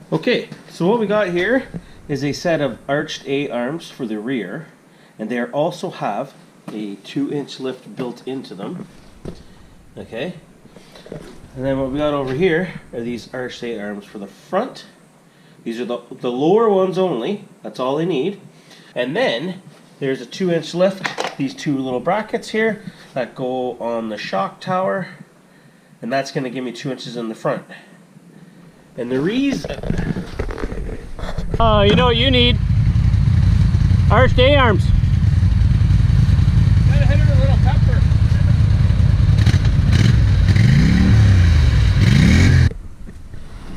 Okay, so what we got here is a set of arched A-arms for the rear, and they also have a 2-inch lift built into them. Okay, and then what we got over here are these arched A-arms for the front. These are the lower ones only, that's all they need. And then there's a 2-inch lift, these two little brackets here that go on the shock tower, and that's going to give me 2 inches in the front. And the reason... you know what you need? Arched A-arms. Gotta hit her a little pepper.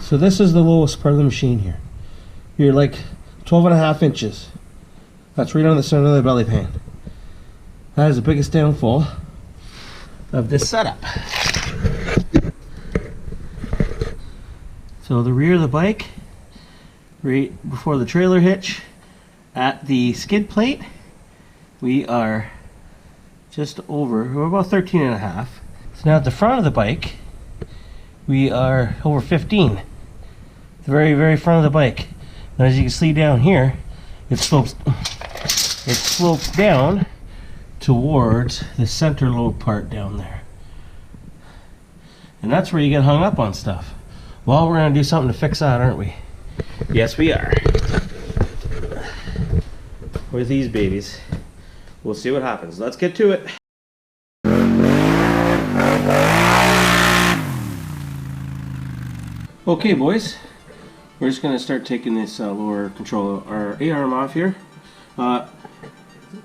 So this is the lowest part of the machine here. You're like 12.5 inches. That's right on the center of the belly pan. That is the biggest downfall of this setup. So the rear of the bike, right before the trailer hitch, at the skid plate, we are just over, we're about 13.5. So now at the front of the bike, we are over 15. The very, very front of the bike. And as you can see down here, it slopes down towards the center load part down there. And that's where you get hung up on stuff. Well, we're going to do something to fix that, aren't we? Yes, we are. With these babies. We'll see what happens. Let's get to it. Okay, boys. We're just going to start taking this lower control, our A-arm off here. Not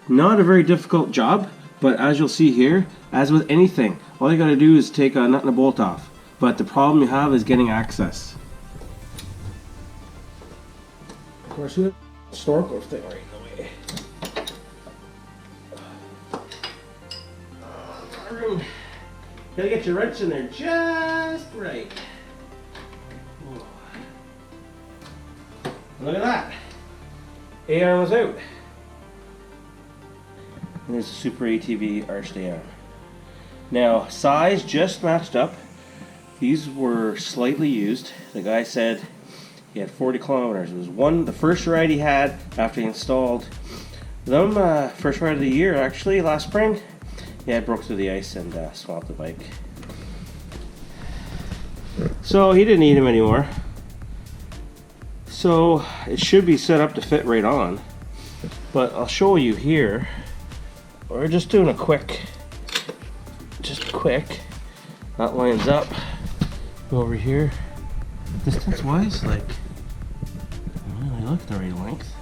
a very difficult job, but as you'll see here, as with anything, all you got to do is take a nut and a bolt off. But the problem you have is getting access. Of course, we have a snorkel thing right in the way. Gotta get your wrench in there just right. Whoa. Look at that. A-arm was out. And there's a Super ATV Arched A-Arm. Now, size just matched up. These were slightly used. The guy said he had 40 kilometers. It was the first ride he had after he installed them. First ride of the year, actually, last spring. Yeah, it broke through the ice and swamped the bike. So he didn't need them anymore. So it should be set up to fit right on. But I'll show you here. We're just doing a quick. That lines up. Over here, distance wise, like, they look the right length.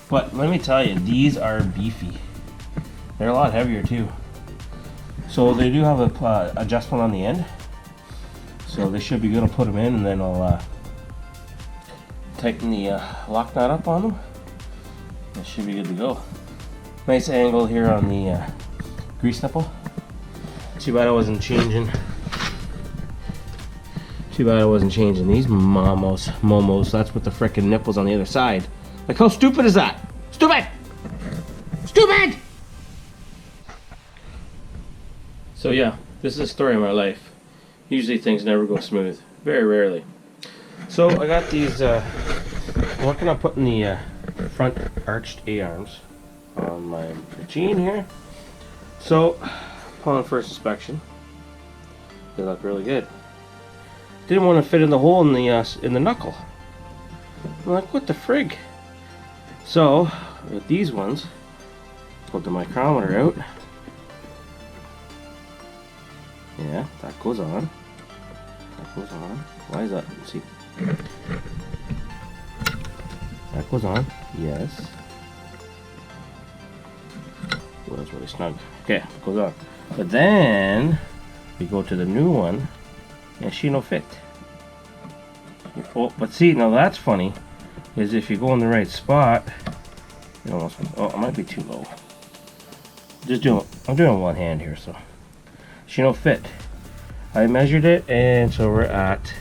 But let me tell you, these are beefy. They're a lot heavier too. So they do have a adjustment on the end. So they should be good. I'll put them in and then I'll tighten the lock nut up on them. It should be good to go. Nice angle here on the grease nipple. Too bad I wasn't changing. Too bad I wasn't changing these momos. That's with the frickin' nipples on the other side. Like, how stupid is that? Stupid! Stupid! So yeah, this is the story of my life. Usually things never go smooth. Very rarely. So I got these, I'm working on putting the front arched A-arms on my machine here. So, upon first inspection, they look really good. Didn't want to fit in the hole in the knuckle. I'm like, what the frig? So, with these ones, pulled the micrometer out. Yeah, that goes on. That goes on. Why is that? Let's see. That goes on. Yes. Well, that's really snug. Okay, it goes on. But then we go to the new one. And she no fit. Oh, but see, now that's funny, is if you go in the right spot, it almost, oh, it might be too low. I'm doing one hand here, so she no fit. I measured it, and so we're at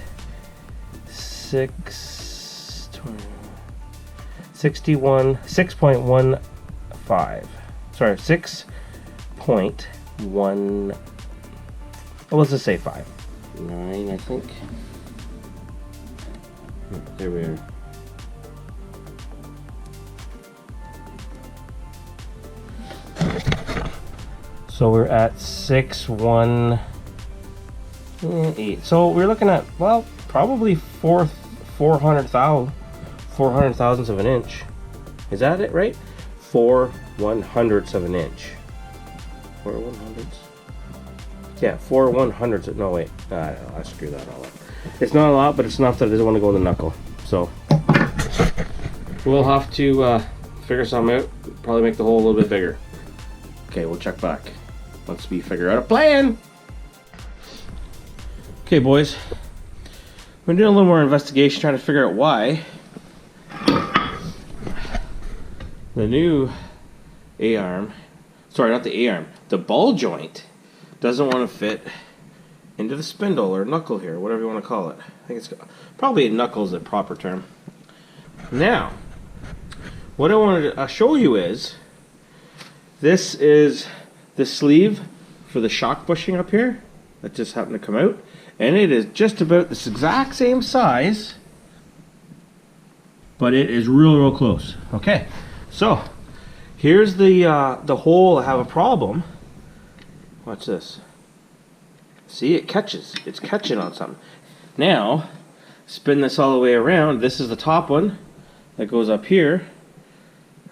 6.15. Sorry, 6.15 1, well, let's just say 5. 9, I think. There we are. So we're at 6, 1, 8. So we're looking at, well, probably 400 thousandths of an inch. Is that it, right? 4/100ths of an inch. 4/100ths? Yeah, 4/100ths. No, wait. I don't know. I screwed that all up. It's not a lot, but it's enough that it doesn't want to go in the knuckle. So we'll have to figure something out. Probably make the hole a little bit bigger. Okay, we'll check back once we figure out a plan. Okay, boys. We're doing a little more investigation, trying to figure out why the new A-arm, sorry, not the A-arm, the ball joint doesn't want to fit into the spindle or knuckle here, whatever you want to call it. I think it's probably knuckle is the proper term. Now, what I wanted to show you is, this is the sleeve for the shock bushing up here that just happened to come out, and it is just about this exact same size, but it is real close. Okay, so here's the hole. I have a problem. Watch this. See, it catches. It's catching on something. Now, spin this all the way around. This is the top one that goes up here.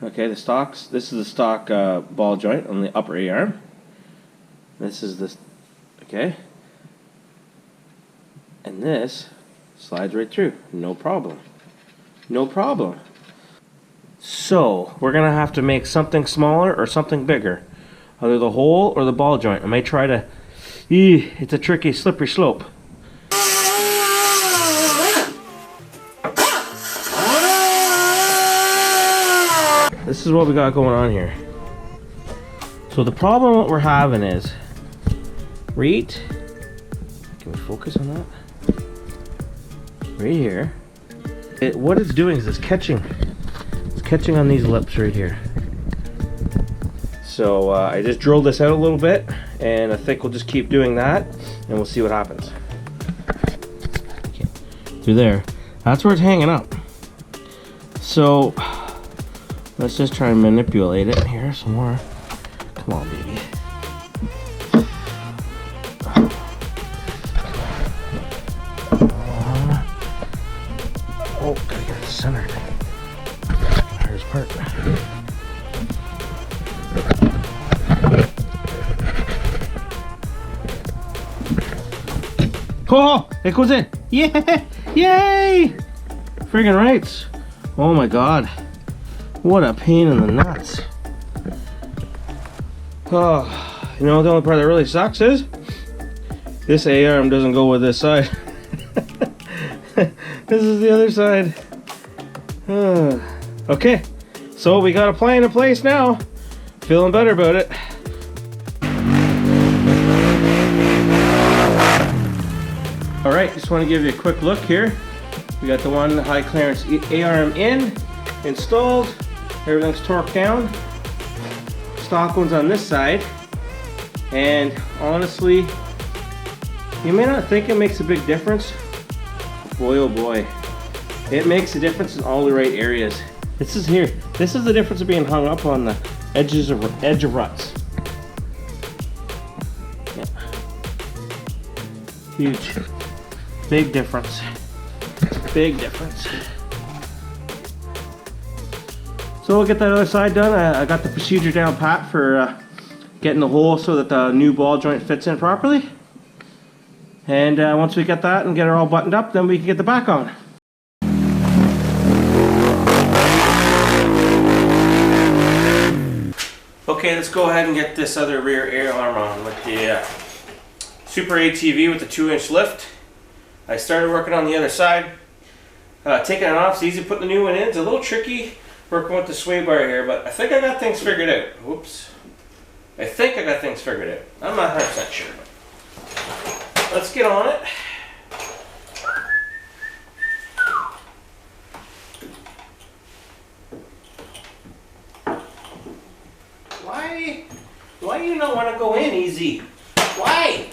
Okay, the stocks. This is the stock ball joint on the upper A-arm. This is this. Okay. And this slides right through. No problem. No problem. So, we're going to have to make something smaller or something bigger. Either the hole or the ball joint. I may try to... It's a tricky, slippery slope. This is what we got going on here. So the problem what we're having is... Right... Can we focus on that? Right here. What it's doing is it's catching on these lips right here. So I just drilled this out a little bit, and I think we'll just keep doing that, and we'll see what happens. Okay. Through there. That's where it's hanging up. So let's just try and manipulate it here some more. Come on, baby. Oh, gotta get it centered. Hardest part. Oh, it goes in. Yeah, yay! Friggin' rights. Oh my god. What a pain in the nuts. Oh, you know, the only part that really sucks is this A-arm doesn't go with this side. This is the other side. Okay, so we got a plan in place now. Feeling better about it. Alright, just want to give you a quick look here. We got the one high clearance A-arm installed. Everything's torqued down. Stock one's on this side. And honestly, you may not think it makes a big difference. Boy, oh boy. It makes a difference in all the right areas. This is here. This is the difference of being hung up on the edge of ruts. Yeah. Huge. Big difference. Big difference. So we'll get that other side done. I got the procedure down pat for getting the hole so that the new ball joint fits in properly. And once we get that and get it all buttoned up, then we can get the back on. Okay, let's go ahead and get this other rear A-arm on with the Super ATV with the 2-inch lift. I started working on the other side. Taking it off, it's easy putting the new one in. It's a little tricky working with the sway bar here, but I think I got things figured out. Whoops. I think I got things figured out. I'm not 100% sure. But let's get on it. Why do you not want to go go in easy. Why?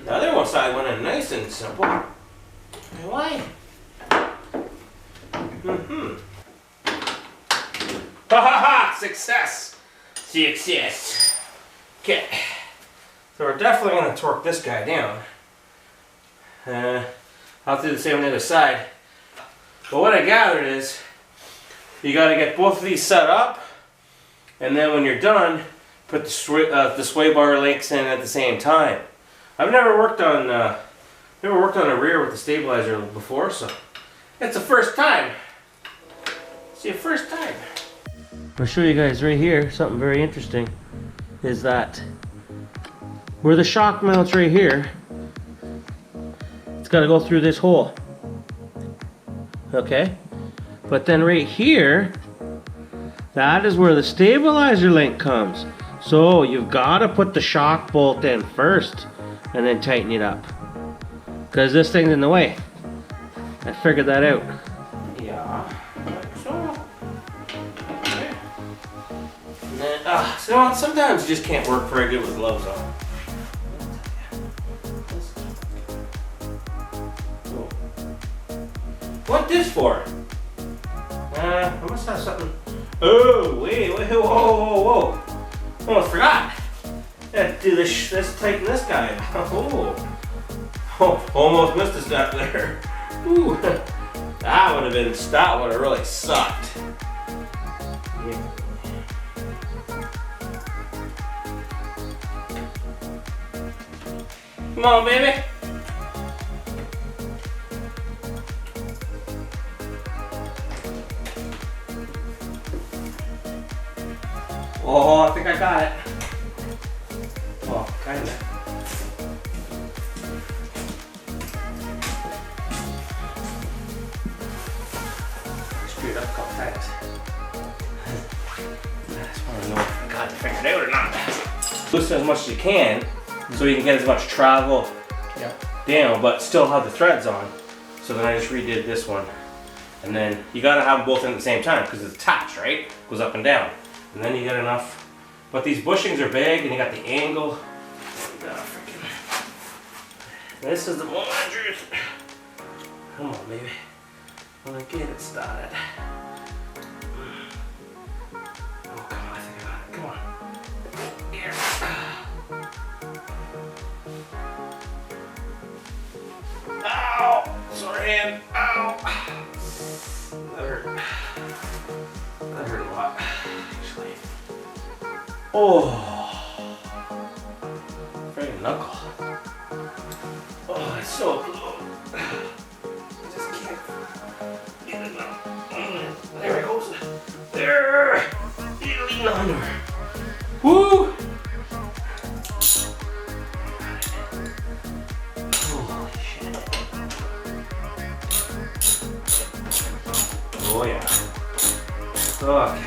The other one side went in nice and simple. Why? Ha ha ha! Success! Success! Okay. So we're definitely going to torque this guy down. I'll do the same on the other side. But what I gathered is, you got to get both of these set up, and then when you're done, put the sway bar links in at the same time. I've never worked on a rear with the stabilizer before, so it's the first time. It's your first time. I'll show you guys right here something very interesting. Is that where the shock mounts right here? It's got to go through this hole. Okay, but then right here, that is where the stabilizer link comes. So you've got to put the shock bolt in first and then tighten it up, because this thing's in the way. I figured that out. Yeah, like so. Okay. And then, so sometimes you just can't work very good with gloves on. What this for? I must have something. Oh, wait, whoa, whoa, whoa. Almost forgot. Let's do this, let's tighten this guy in. Oh, almost missed a step there. Ooh, that would have really sucked. Yeah. Come on, baby. Oh, I think I got it. Oh, kinda. Screwed up a couple times. I just want to know if I got it figured out or not. Loosen as much as you can, so you can get as much travel down, but still have the threads on. So then I just redid this one. And then you gotta have them both in at the same time, because it's attached, right? Goes up and down. And then you get enough, but these bushings are big and you got the angle. This is the moment of truth. Come on, baby. I want to get it started. Oh, come on, I think I got it. Come on. Here. Ow! Sore hand. Ow! That hurt. That hurt a lot. Oh, friggin' knuckle. Oh, it's so close. I just can't get it now. There it goes. There. Lean under. Woo! Holy shit. Oh yeah. Okay.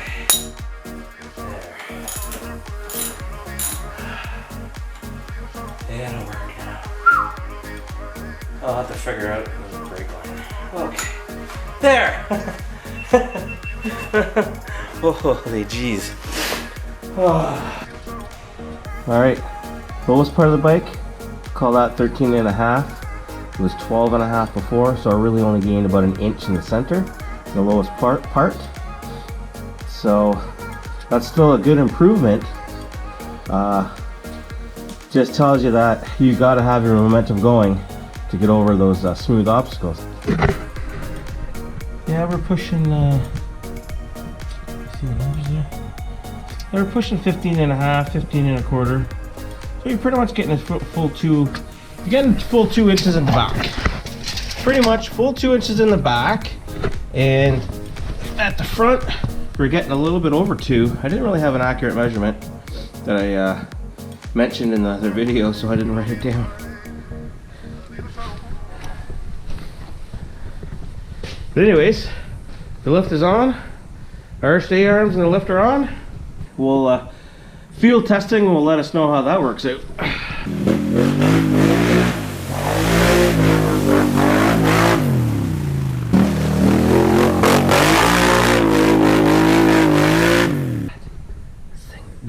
That'll work now. I'll have to figure out the brake line. Okay. There! Holy jeez. Oh. Alright. Lowest part of the bike, call that 13 and a half. It was 12 and a half before, so I really only gained about an inch in the center, the lowest part. So that's still a good improvement. Just tells you that you got to have your momentum going to get over those smooth obstacles. Yeah, we're pushing, see the numbers there? Yeah, we're pushing 15 and a half, 15 and a quarter. So you're pretty much getting a full 2 inches in the back. Pretty much full 2 inches in the back. And at the front, we're getting a little bit over 2. I didn't really have an accurate measurement that I mentioned in the other video, so I didn't write it down. But anyways, the lift is on. Arched A-Arms and the lift are on. We'll field testing will let us know how that works out.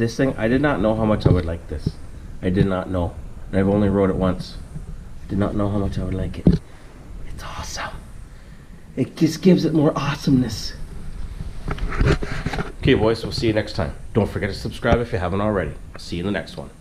this thing, I did not know how much I would like this. I did not know. And I've only rode it once. Did not know how much I would like it. It's awesome. It just gives it more awesomeness. Okay, boys, we'll see you next time. Don't forget to subscribe if you haven't already. See you in the next one.